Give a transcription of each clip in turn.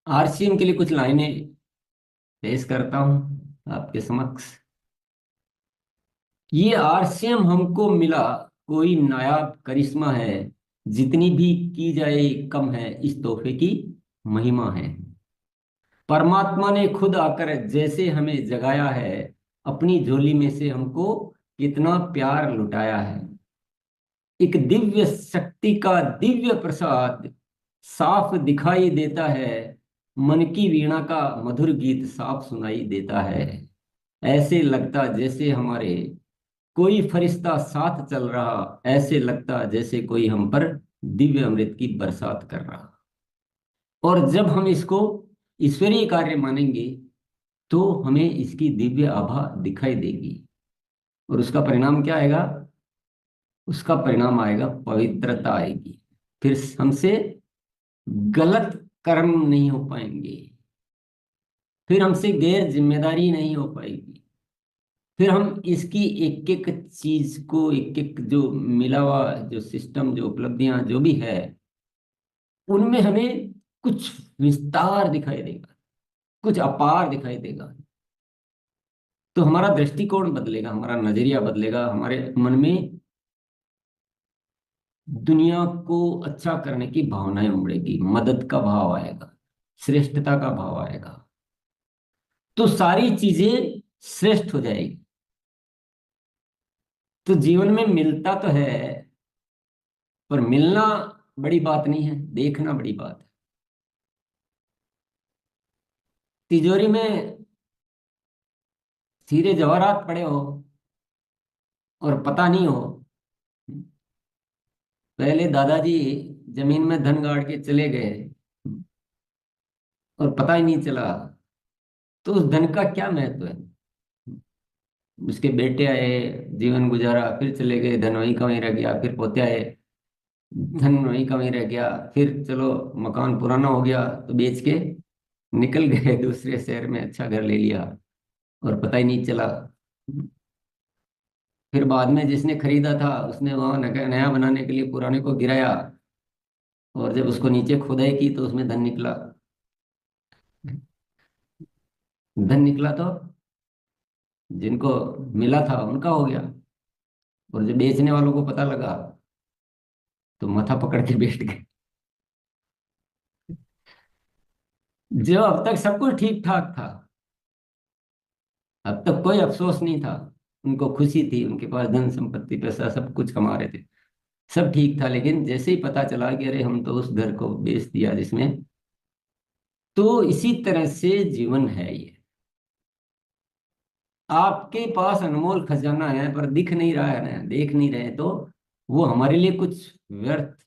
RCM के लिए कुछ लाइनें पेश करता हूं आपके समक्ष। ये आरसीएम हमको मिला कोई नायाब करिश्मा है। जितनी भी की जाए कम है, इस तोहफे की महिमा है। परमात्मा ने खुद आकर जैसे हमें जगाया है, अपनी झोली में से हमको कितना प्यार लुटाया है। एक दिव्य शक्ति का दिव्य प्रसाद साफ दिखाई देता है। मन की वीणा का मधुर गीत साफ सुनाई देता है। ऐसे लगता जैसे हमारे कोई फरिश्ता साथ चल रहा, ऐसे लगता जैसे कोई हम पर दिव्य अमृत की बरसात कर रहा। और जब हम इसको ईश्वरीय कार्य मानेंगे तो हमें इसकी दिव्य आभा दिखाई देगी। और उसका परिणाम क्या आएगा? उसका परिणाम आएगा पवित्रता आएगी। फिर हमसे गलत कर्म नहीं हो पाएंगे। फिर हमसे गैर जिम्मेदारी नहीं हो पाएगी। फिर हम इसकी एक एक चीज को, एक एक जो मिला हुआ जो सिस्टम, जो उपलब्धियां जो भी है, उनमें हमें कुछ विस्तार दिखाई देगा, कुछ अपार दिखाई देगा। तो हमारा दृष्टिकोण बदलेगा, हमारा नजरिया बदलेगा, हमारे मन में दुनिया को अच्छा करने की भावनाएं उमड़ेगी, मदद का भाव आएगा, श्रेष्ठता का भाव आएगा। तो सारी चीजें श्रेष्ठ हो जाएगी। तो जीवन में मिलता तो है, पर मिलना बड़ी बात नहीं है, देखना बड़ी बात है। तिजोरी में हीरे जवाहरात पड़े हो और पता नहीं हो। पहले दादाजी जमीन में धन गाड़ के चले गए और पता ही नहीं चला, तो उस धन का क्या महत्व है? उसके बेटे आए, जीवन गुजारा, फिर चले गए, धन वहीं का वहीं रह गया। फिर पोते आए, धन वहीं का वहीं रह गया। फिर चलो मकान पुराना हो गया तो बेच के निकल गए दूसरे शहर में, अच्छा घर ले लिया और पता ही नहीं चला। फिर बाद में जिसने खरीदा था उसने वहां नया बनाने के लिए पुराने को गिराया, और जब उसको नीचे खुदाई की तो उसमें धन निकला। धन निकला तो जिनको मिला था उनका हो गया, और जो बेचने वालों को पता लगा तो माथा पकड़ के बैठ गए। जो अब तक सब कुछ ठीक ठाक था, अब तक कोई अफसोस नहीं था, उनको खुशी थी, उनके पास धन संपत्ति पैसा सब कुछ कमा रहे थे, सब ठीक था। लेकिन जैसे ही पता चला कि अरे हम तो उस घर को बेच दिया जिसमें, तो इसी तरह से जीवन है ये। आपके पास अनमोल खजाना है पर दिख नहीं रहा है ना, देख नहीं रहे, तो वो हमारे लिए कुछ व्यर्थ।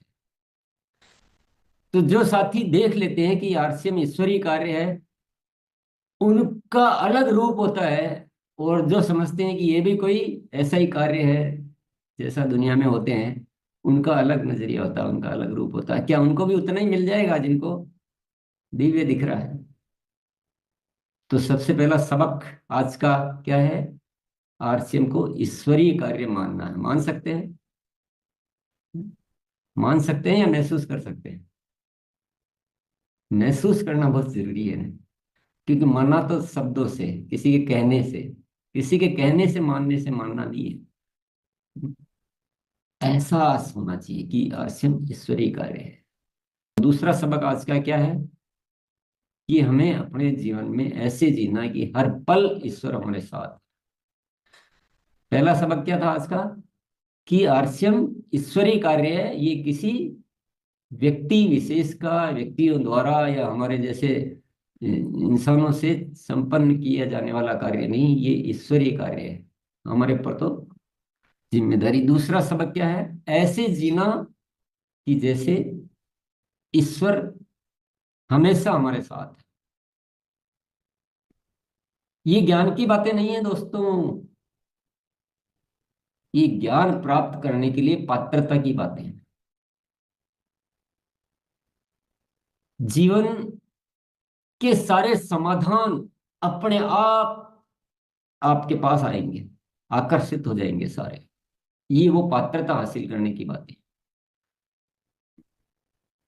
तो जो साथी देख लेते हैं कि आरसीएम ईश्वरीय कार्य है, उनका अलग रूप होता है। और जो समझते हैं कि ये भी कोई ऐसा ही कार्य है जैसा दुनिया में होते हैं, उनका अलग नजरिया होता है, उनका अलग रूप होता है। क्या उनको भी उतना ही मिल जाएगा जिनको दिव्य दिख रहा है? तो सबसे पहला सबक आज का क्या है? आरसीएम को ईश्वरीय कार्य मानना है। मान सकते हैं? मान सकते हैं या महसूस कर सकते हैं? महसूस करना बहुत जरूरी है। क्योंकि मानना तो शब्दों से, किसी के कहने से, किसी के कहने से मानने से मानना नहीं है। एहसास होना चाहिए कि आरसीएम ईश्वरीय कार्य है। दूसरा सबक आज का क्या है? कि हमें अपने जीवन में ऐसे जीना है कि हर पल ईश्वर हमारे साथ। पहला सबक क्या था आज का? कि आरसीएम ईश्वरीय कार्य है, ये किसी व्यक्ति विशेष का, व्यक्तियों द्वारा या हमारे जैसे इंसानों से संपन्न किया जाने वाला कार्य नहीं, ये ईश्वरीय कार्य है। हमारे पर तो जिम्मेदारी। दूसरा सबक क्या है? ऐसे जीना कि जैसे ईश्वर हमेशा हमारे साथ है। ये ज्ञान की बातें नहीं है दोस्तों, ये ज्ञान प्राप्त करने के लिए पात्रता की बातें हैं। जीवन के सारे समाधान अपने आप आपके पास आएंगे, आकर्षित हो जाएंगे सारे। ये वो पात्रता हासिल करने की बातें।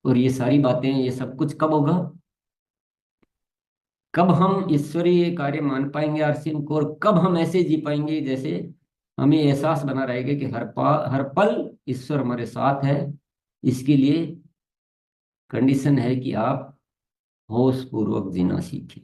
और ये सारी बातें, ये सब कुछ कब होगा? कब हम ईश्वरीय कार्य मान पाएंगे आरसीएम को, और कब हम ऐसे जी पाएंगे जैसे हमें एहसास बना रहेगा कि हर पल ईश्वर हमारे साथ है। इसके लिए कंडीशन है कि आप होश पूर्वक जीना सीखें।